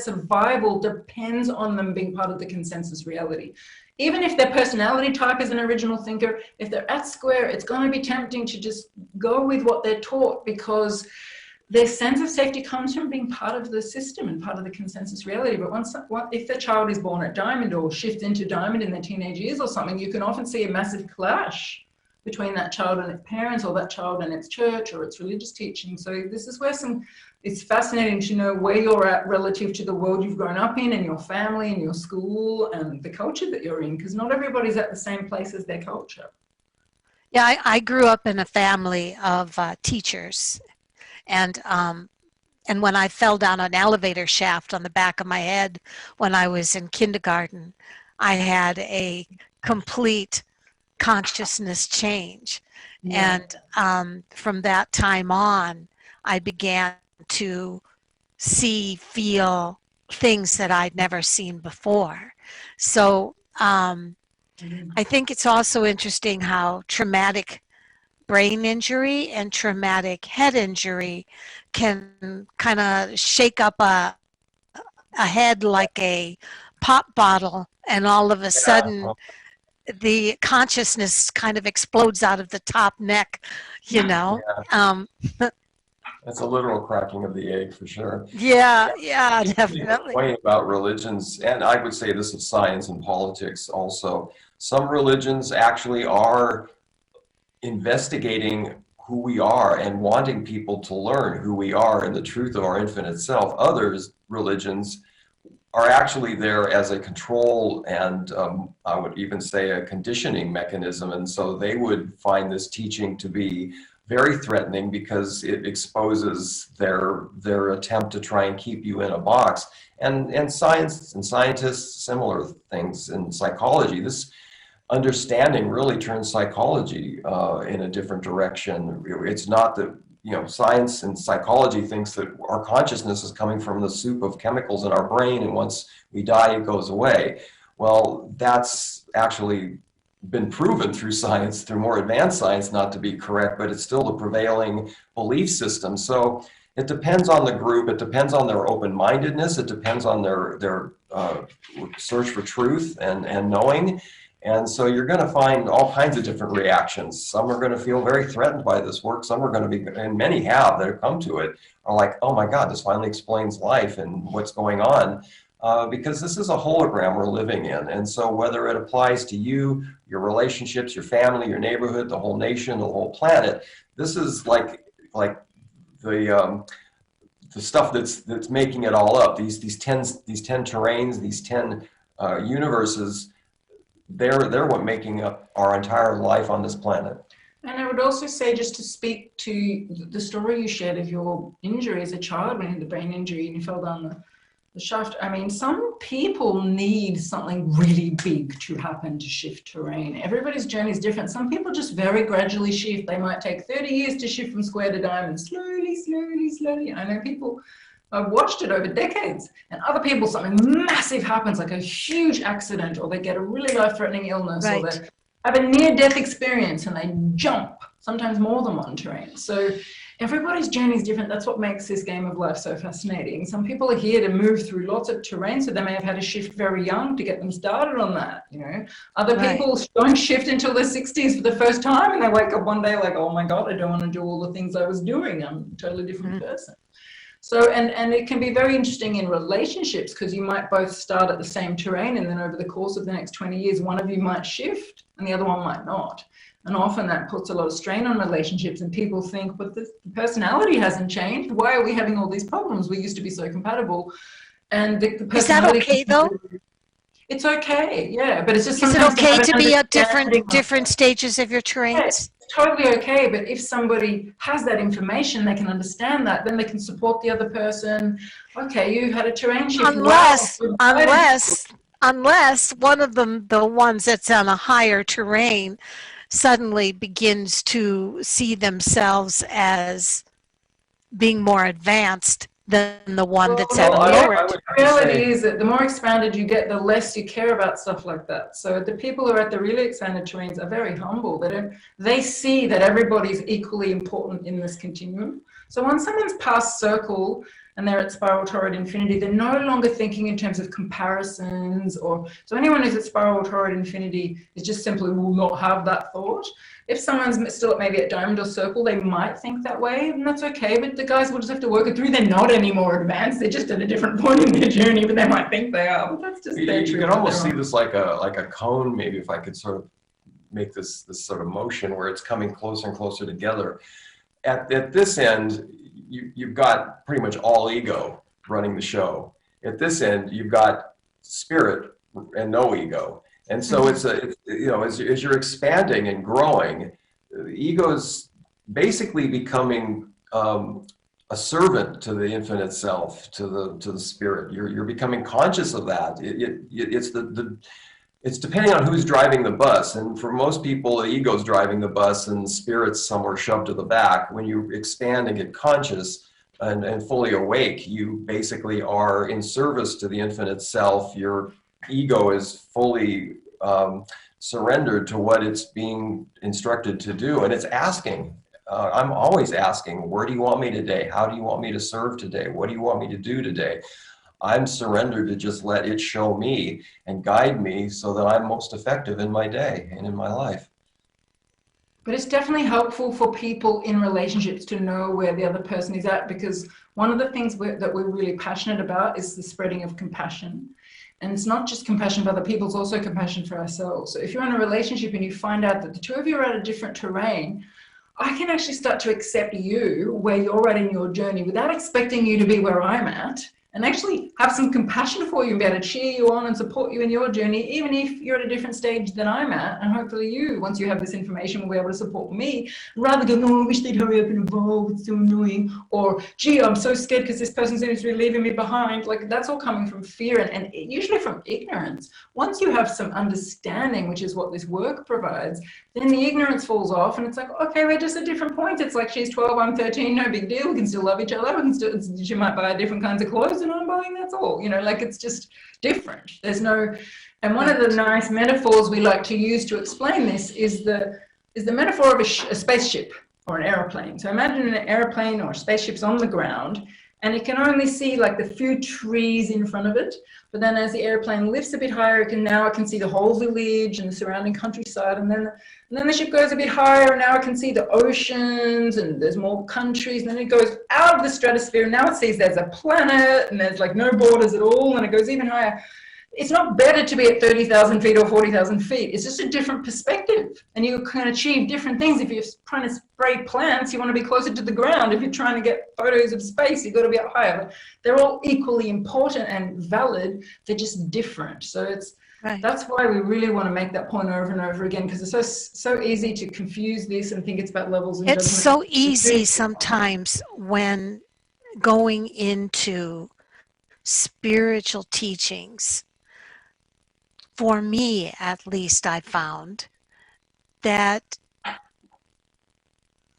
survival depends on them being part of the consensus reality. Even if their personality type is an original thinker, if they're at Square, it's going to be tempting to just go with what they're taught, because their sense of safety comes from being part of the system and part of the consensus reality. But if the child is born at Diamond or shifts into Diamond in their teenage years or something, you can often see a massive clash between that child and its parents, or that child and its church or its religious teaching. So this is where it's fascinating to know where you're at relative to the world you've grown up in, and your family and your school and the culture that you're in, because not everybody's at the same place as their culture. Yeah, I grew up in a family of teachers. And when I fell down an elevator shaft on the back of my head when I was in kindergarten, I had a complete consciousness change. Yeah. And from that time on, I began to see, feel things that I'd never seen before. So I think it's also interesting how traumatic brain injury and traumatic head injury can kind of shake up a head like a pop bottle, and all of a sudden the consciousness kind of explodes out of the top neck, Yeah. That's a literal cracking of the egg for sure. Yeah, definitely. The point about religions, and I would say this of science and politics also, some religions actually are investigating who we are and wanting people to learn who we are and the truth of our infinite self. Others religions are actually there as a control and I would even say a conditioning mechanism. And so they would find this teaching to be very threatening because it exposes their attempt to try and keep you in a box. And science and scientists, similar things in psychology. This understanding really turns psychology in a different direction. It's not that, science and psychology thinks that our consciousness is coming from the soup of chemicals in our brain, and once we die, it goes away. Well, that's actually been proven through science, through more advanced science, not to be correct, but it's still the prevailing belief system. So it depends on the group, it depends on their open-mindedness, it depends on their search for truth and knowing. And so you're going to find all kinds of different reactions. Some are going to feel very threatened by this work. Some are going to be, and many have that have come to it, are like, oh my God, this finally explains life and what's going on. Because this is a hologram we're living in. And so whether it applies to you, your relationships, your family, your neighborhood, the whole nation, the whole planet, this is like the stuff that's making it all up. These 10 terrains, these 10 universes, they're what making up our entire life on this planet. And I would also say, just to speak to the story you shared of your injury as a child when you had the brain injury and you fell down the shaft. I mean, some people need something really big to happen to shift terrain. Everybody's journey is different. Some people just very gradually shift. They might take 30 years to shift from square to diamond, slowly, slowly, slowly. I know people, I've watched it over decades, and other people, something massive happens, like a huge accident, or they get a really life-threatening illness, Right. or they have a near-death experience and they jump, sometimes more than one terrain. So everybody's journey is different. That's what makes this game of life so fascinating. Some people are here to move through lots of terrain, so they may have had to shift very young to get them started on that, you know. Other Right. people don't shift until their 60s for the first time, and they wake up one day like, oh my God, I don't want to do all the things I was doing. I'm a totally different person. So, and it can be very interesting in relationships, because you might both start at the same terrain, and then over the course of the next 20 years, one of you might shift and the other one might not. And often that puts a lot of strain on relationships, and people think, but the personality hasn't changed. Why are we having all these problems? We used to be so compatible. And the personality. Is that okay though? It's okay, yeah. But it's just Is it sometimes okay have to an be at understanding different stages of your terrains? Yes, totally okay. But if somebody has that information, they can understand that, then they can support the other person. Okay, you had a terrain shift. Unless one of them, the ones that's on a higher terrain, suddenly begins to see themselves as being more advanced than the one that's at a lower. The reality is that the more expanded you get, the less you care about stuff like that. So the people who are at the really expanded terrains are very humble. They see that everybody's equally important in this continuum. So when someone's past circle and they're at spiral toroid infinity, they're no longer thinking in terms of comparisons, or so anyone who's at spiral toroid infinity is just simply will not have that thought. If someone's still maybe at diamond or circle, they might think that way, and that's okay, but the guys will just have to work it through. They're not any more advanced, they're just at a different point in their journey, but they might think they are. But that's just their truth. You can almost see this like a cone, maybe, if I could sort of make this sort of motion where it's coming closer and closer together. At this end, you've got pretty much all ego running the show. At this end, you've got spirit and no ego. And so it's you know, as you're expanding and growing, the ego's basically becoming a servant to the infinite self, to the spirit. You're becoming conscious of that. It's depending on who's driving the bus. And for most people, the ego's driving the bus and spirit's somewhere shoved to the back. When you expand and get conscious and fully awake, you basically are in service to the infinite self. Your ego is fully surrendered to what it's being instructed to do. And it's asking. I'm always asking, where do you want me today? How do you want me to serve today? What do you want me to do today? I'm surrendered to just let it show me and guide me so that I'm most effective in my day and in my life. But it's definitely helpful for people in relationships to know where the other person is at, because one of the things that we're really passionate about is the spreading of compassion. And it's not just compassion for other people, it's also compassion for ourselves. So if you're in a relationship and you find out that the two of you are at a different terrain, I can actually start to accept you where you're at in your journey without expecting you to be where I'm at, and actually have some compassion for you and be able to cheer you on and support you in your journey, even if you're at a different stage than I'm at. And hopefully you, once you have this information, will be able to support me, rather than, oh, I wish they'd hurry up and evolve, it's so annoying, or gee, I'm so scared because this person seems to be leaving me behind. Like, that's all coming from fear and usually from ignorance. Once you have some understanding, which is what this work provides, then the ignorance falls off and it's like, okay, we're just at different points. It's like, she's 12, I'm 13, no big deal. We can still love each other. We can still, she might buy different kinds of clothes and I'm buying, that's all. You know, like, it's just different. There's no, and one of the nice metaphors we like to use to explain this is the metaphor of a spaceship or an airplane. So imagine an airplane or spaceship's on the ground, and it can only see like the few trees in front of it. But then as the airplane lifts a bit higher, it can see the whole village and the surrounding countryside. And then the ship goes a bit higher, and now it can see the oceans, and there's more countries. And then it goes out of the stratosphere, and now it sees there's a planet, and there's like no borders at all, and it goes even higher. It's not better to be at 30,000 feet or 40,000 feet. It's just a different perspective. And you can achieve different things. If you're trying to spray plants, you want to be closer to the ground. If you're trying to get photos of space, you've got to be up higher. But they're all equally important and valid. They're just different. So that's why we really want to make that point over and over again, because it's so easy to confuse this and think it's about levels of It's judgment. so easy sometimes when going into spiritual teachings. For me, at least, I found that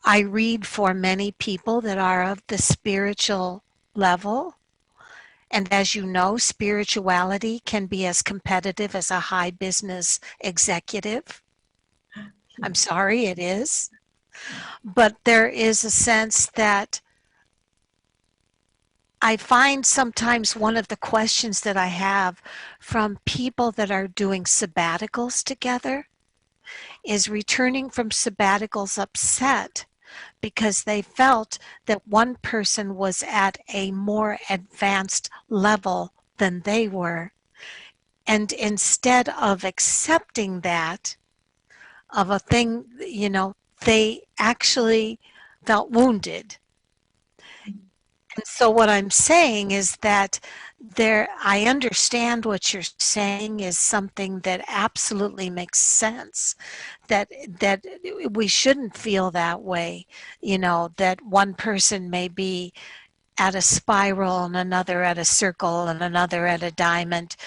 I read for many people that are of the spiritual level. And as you know, spirituality can be as competitive as a high business executive. I'm sorry, it is. But there is a sense that I find sometimes one of the questions that I have from people that are doing sabbaticals together is returning from sabbaticals upset because they felt that one person was at a more advanced level than they were. And instead of accepting that of a thing, they actually felt wounded. And so what I'm saying is that I understand what you're saying is something that absolutely makes sense, that we shouldn't feel that way, that one person may be at a spiral and another at a circle and another at a diamond.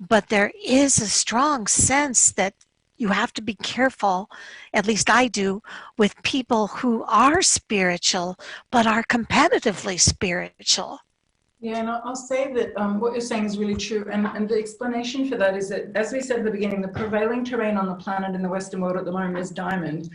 But there is a strong sense that you have to be careful, at least I do, with people who are spiritual but are competitively spiritual. Yeah, and I'll say that what you're saying is really true. And the explanation for that is that, as we said at the beginning, the prevailing terrain on the planet in the Western world at the moment is diamond.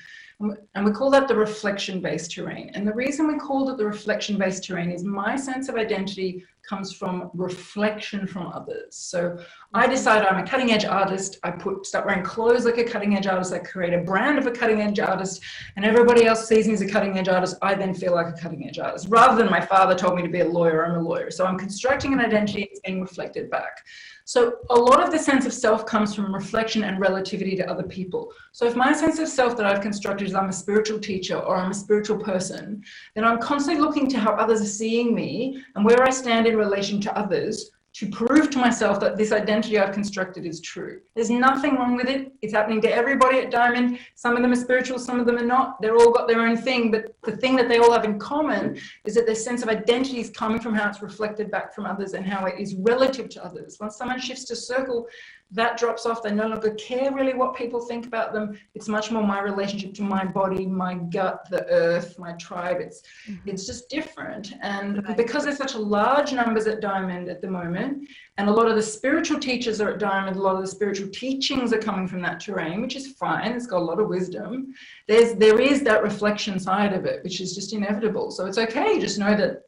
And we call that the reflection-based terrain. And the reason we called it the reflection-based terrain is my sense of identity comes from reflection from others. So I decide I'm a cutting-edge artist. I start wearing clothes like a cutting-edge artist. I create a brand of a cutting-edge artist, and everybody else sees me as a cutting-edge artist. I then feel like a cutting-edge artist. Rather than my father told me to be a lawyer, I'm a lawyer. So I'm constructing an identity that's being reflected back. So a lot of the sense of self comes from reflection and relativity to other people. So if my sense of self that I've constructed is I'm a spiritual teacher or I'm a spiritual person, then I'm constantly looking to how others are seeing me and where I stand in relation to others to prove to myself that this identity I've constructed is true. There's nothing wrong with it. It's happening to everybody at Diamond. Some of them are spiritual, some of them are not. They're all got their own thing, but the thing that they all have in common is that their sense of identity is coming from how it's reflected back from others and how it is relative to others. Once someone shifts to circle, that drops off. They no longer care really what people think about them. It's much more my relationship to my body, my gut, the earth, my tribe. It's just different. And because there's such large numbers at Diamond at the moment, and a lot of the spiritual teachers are at Diamond, a lot of the spiritual teachings are coming from that terrain, which is fine. It's got a lot of wisdom. There is that reflection side of it, which is just inevitable. So it's okay. Just know that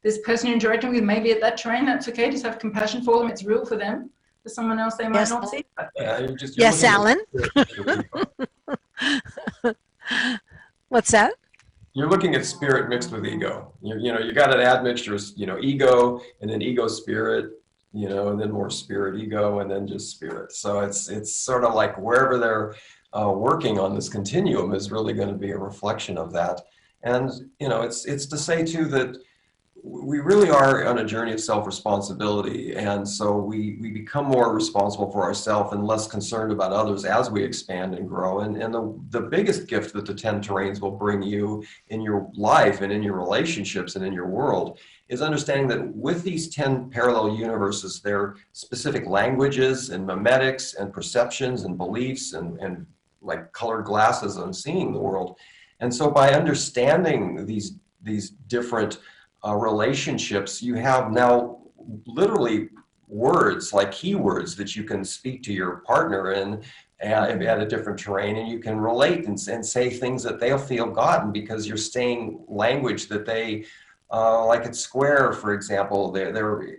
this person you're interacting with may be at that terrain. That's okay. Just have compassion for them. It's real for them. For someone else, they might not see that. Yes, Alan. What's that? You're looking at spirit mixed with ego. You got an admixture, ego, and then ego spirit, and then more spirit ego, and then just spirit. So it's sort of like wherever they're working on this continuum is really going to be a reflection of that. And it's to say too that we really are on a journey of self-responsibility, and so we become more responsible for ourselves and less concerned about others as we expand and grow. And the biggest gift that the 10 terrains will bring you in your life and in your relationships and in your world is understanding that with these 10 parallel universes, there are specific languages and memetics and perceptions and beliefs and like colored glasses on seeing the world. And so by understanding these different relationships, you have now literally words like keywords that you can speak to your partner in at a different terrain, and you can relate and say things that they'll feel gotten because you're saying language that they Like at Square, for example, they're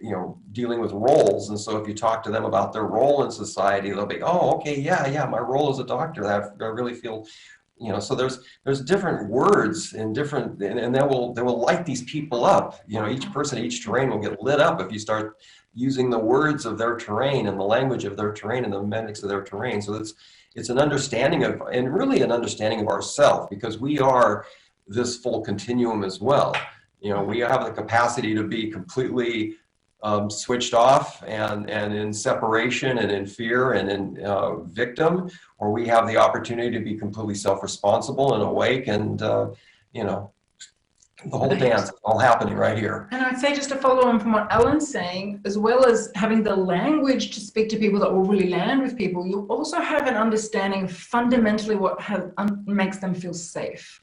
dealing with roles, and so if you talk to them about their role in society, they'll be, oh, okay, yeah, my role as a doctor, I really feel, so there's different words and different, and they will light these people up. Each person, each terrain will get lit up if you start using the words of their terrain and the language of their terrain and the mimics of their terrain. So it's an understanding of, and really an understanding of ourself, because we are this full continuum as well. We have the capacity to be completely switched off and in separation and in fear and in victim, or we have the opportunity to be completely self-responsible and awake, and the whole dance all happening right here. And I'd say, just to follow on from what Alan's saying, as well as having the language to speak to people that will really land with people, you also have an understanding of fundamentally what makes them feel safe.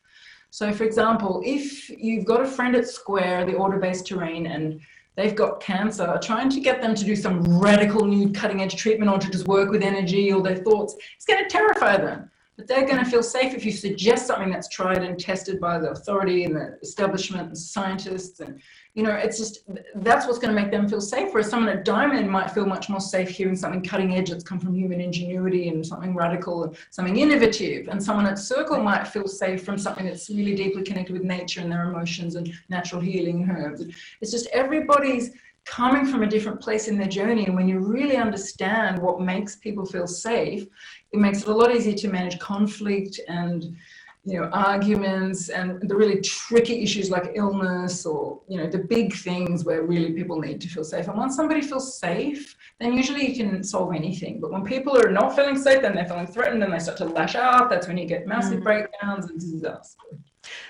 So for example, if you've got a friend at Square, the order-based terrain, and they've got cancer, trying to get them to do some radical new cutting edge treatment or to just work with energy or their thoughts, it's going to terrify them. But they're going to feel safe if you suggest something that's tried and tested by the authority and the establishment and scientists. And, it's just, that's what's going to make them feel safe. Whereas someone at Diamond might feel much more safe hearing something cutting edge that's come from human ingenuity and something radical and something innovative. And someone at Circle might feel safe from something that's really deeply connected with nature and their emotions and natural healing herbs. It's just everybody's coming from a different place in their journey. And when you really understand what makes people feel safe, it makes it a lot easier to manage conflict and, arguments and the really tricky issues like illness or, the big things where really people need to feel safe. And once somebody feels safe, then usually you can solve anything. But when people are not feeling safe, then they're feeling threatened and they start to lash out. That's when you get massive breakdowns and disaster.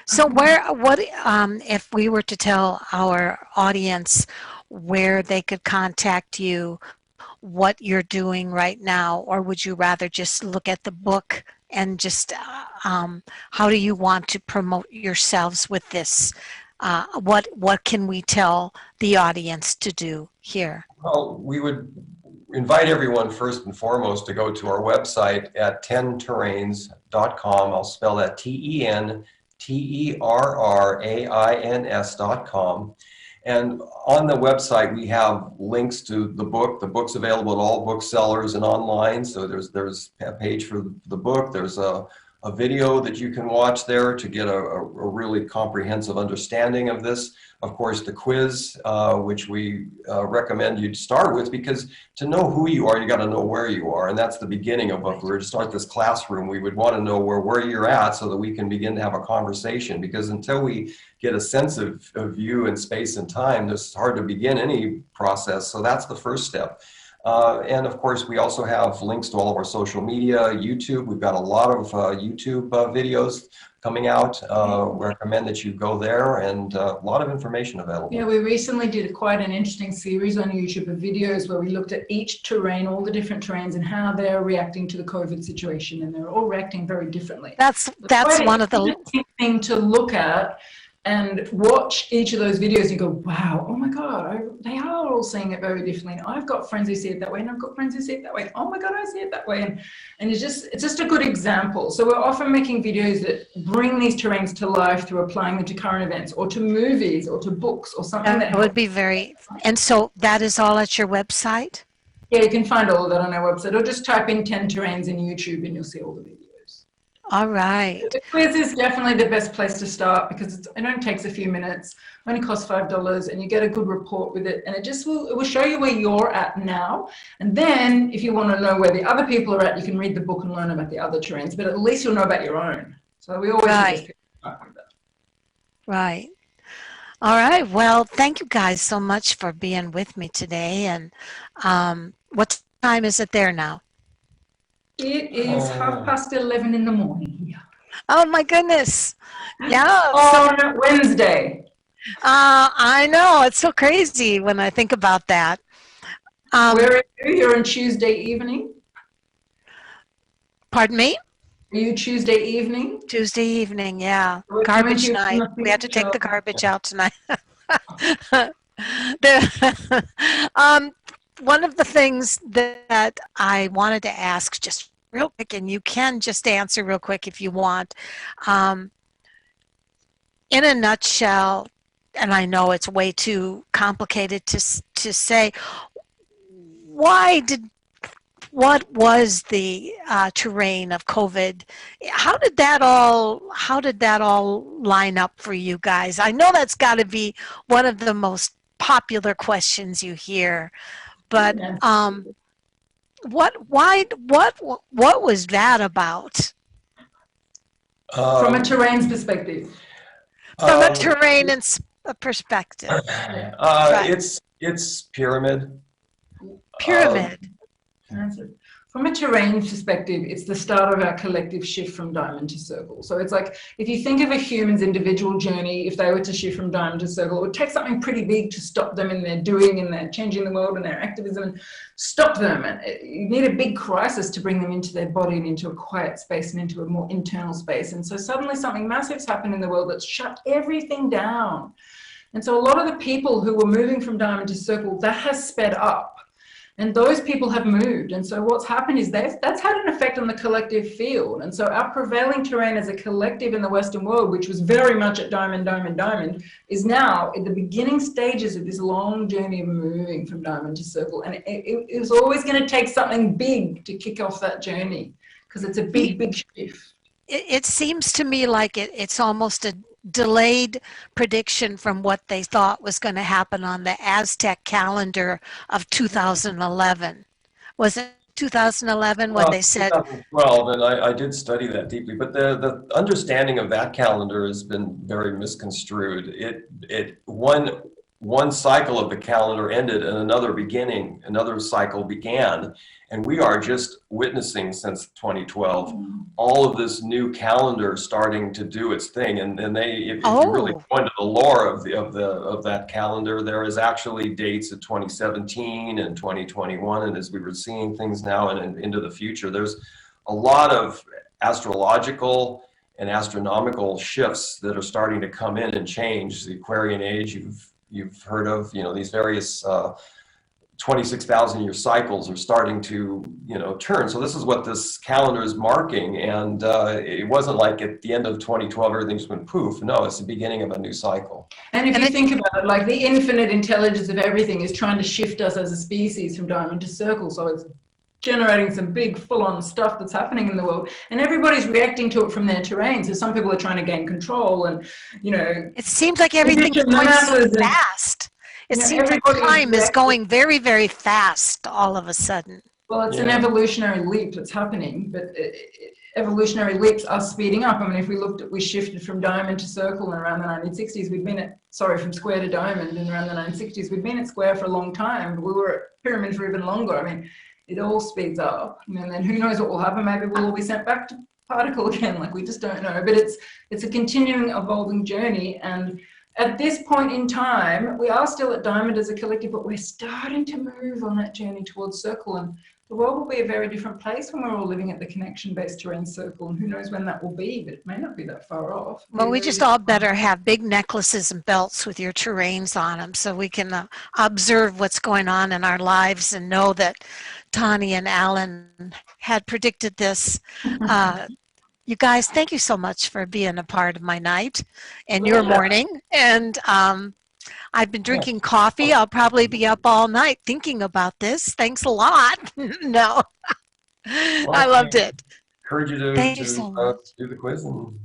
So if we were to tell our audience where they could contact you, what you're doing right now, or would you rather just look at the book and just how do you want to promote yourselves with this? What can we tell the audience to do here? Well, we would invite everyone first and foremost to go to our website at 10terrains.com. I'll spell that TENTERRAINS.com. And on the website, we have links to the book. The book's available at all booksellers and online. So there's a page for the book. There's a video that you can watch there to get a really comprehensive understanding of this. Of course, the quiz, which we recommend you start with, because to know who you are, you got to know where you are. And that's the beginning of what we were to start this classroom. We would want to know where you're at so that we can begin to have a conversation, because until we get a sense of you in space and time, it's hard to begin any process. So that's the first step. And of course, we also have links to all of our social media, YouTube. We've got a lot of YouTube videos coming out. We recommend that you go there, and a lot of information available. Yeah, we recently did quite an interesting series on YouTube of videos where we looked at each terrain, all the different terrains, and how they're reacting to the COVID situation, and they're all reacting very differently. That's one of the thing to look at. And watch each of those videos and you go, wow, oh my God, they are all seeing it very differently. And I've got friends who see it that way, and I've got friends who see it that way. Oh my God, I see it that way. And it's just a good example. So we're often making videos that bring these terrains to life through applying them to current events or to movies or to books or something. That would be very, and so that is all at your website? Yeah, you can find all of that on our website, or just type in 10 terrains in YouTube and you'll see all the videos. All right. The quiz is definitely the best place to start, because it only takes a few minutes, only costs $5, and you get a good report with it. And it will show you where you're at now. And then if you want to know where the other people are at, you can read the book and learn about the other terrains, but at least you'll know about your own. So we always suggest people start with that. Right. All right. Well, thank you guys so much for being with me today. And what time is it there now? It is 11:30 in the morning. Oh my goodness. Yeah. On Wednesday. I know. It's so crazy when I think about that. Where are you? You're on Tuesday evening? Pardon me? Are you Tuesday evening? Tuesday evening, yeah. Garbage night. We had to take the garbage out tonight. One of the things that I wanted to ask just real quick, and you can just answer real quick if you want. In a nutshell, and I know it's way too complicated to say, why did what was the terrain of COVID? How did that all line up for you guys? I know that's got to be one of the most popular questions you hear, but what was that about? From a terrain's perspective. From a terrain and perspective. It's pyramid. Pyramid. From a terrain perspective, it's the start of our collective shift from diamond to circle. So it's like, if you think of a human's individual journey, if they were to shift from diamond to circle, it would take something pretty big to stop them in their doing and their changing the world and their activism and stop them. And you need a big crisis to bring them into their body and into a quiet space and into a more internal space. And so suddenly something massive's happened in the world that's shut everything down. And so a lot of the people who were moving from diamond to circle, that has sped up. And those people have moved. And so what's happened is that's had an effect on the collective field. And so our prevailing terrain as a collective in the Western world, which was very much at diamond, diamond, diamond, is now in the beginning stages of this long journey of moving from diamond to circle. And it was always going to take something big to kick off that journey, because it's a big, big shift. It seems to me like it's almost a delayed prediction from what they thought was going to happen on the Aztec calendar of 2011. Was it 2011 when they said? 2012, and I did study that deeply, but the understanding of that calendar has been very misconstrued. One cycle of the calendar ended and another cycle began. And we are just witnessing since 2012 all of this new calendar starting to do its thing. And if you really go into the lore of that calendar, there is actually dates of 2017 and 2021. And as we were seeing things now and into the future, there's a lot of astrological and astronomical shifts that are starting to come in and change. The Aquarian age, you've heard of, these various 26,000 year cycles are starting to, turn. So this is what this calendar is marking. And it wasn't like at the end of 2012, everything just went poof. No, it's the beginning of a new cycle. And if you think about it, like the infinite intelligence of everything is trying to shift us as a species from diamond to circle. So it's generating some big full-on stuff that's happening in the world, and everybody's reacting to it from their terrain. So some people are trying to gain control, and it seems like everything's going so fast. It seems like time is going very, very fast all of a sudden. Well, it's an evolutionary leap that's happening, but evolutionary leaps are speeding up. I mean, if we shifted from diamond to circle and around the 1960s, from square to diamond, and around the 1960s, we'd been at square for a long time, but we were at pyramid for even longer. I mean, it all speeds up. And then who knows what will happen? Maybe we'll all be sent back to particle again. Like, we just don't know. But it's a continuing, evolving journey. And at this point in time, we are still at diamond as a collective, but we're starting to move on that journey towards circle. And the world will be a very different place when we're all living at the connection-based terrain circle. And who knows when that will be, but it may not be that far off. Well, we just all better have big necklaces and belts with your terrains on them so we can observe what's going on in our lives and know that Tahnee and Alan had predicted this. You guys, thank you so much for being a part of my night and your morning. And I've been drinking coffee. I'll probably be up all night thinking about this. Thanks a lot. No, I loved it. Encourage you to do the quiz and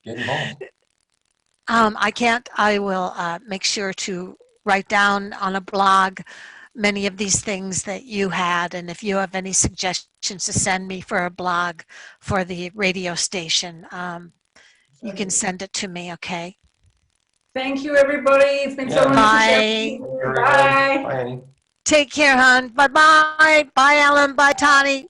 get involved. I will make sure to write down on a blog many of these things that you had, and if you have any suggestions to send me for a blog for the radio station, you can send it to me, okay? Thank you, everybody. It's been so nice. Bye. Bye, Annie. Take care, hon. Bye-bye. Bye, Alan. Bye, Tahnee.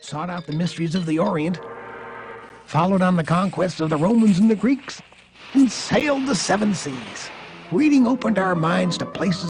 Sought out the mysteries of the Orient, followed on the conquests of the Romans and the Greeks, and sailed the seven seas. Reading opened our minds to places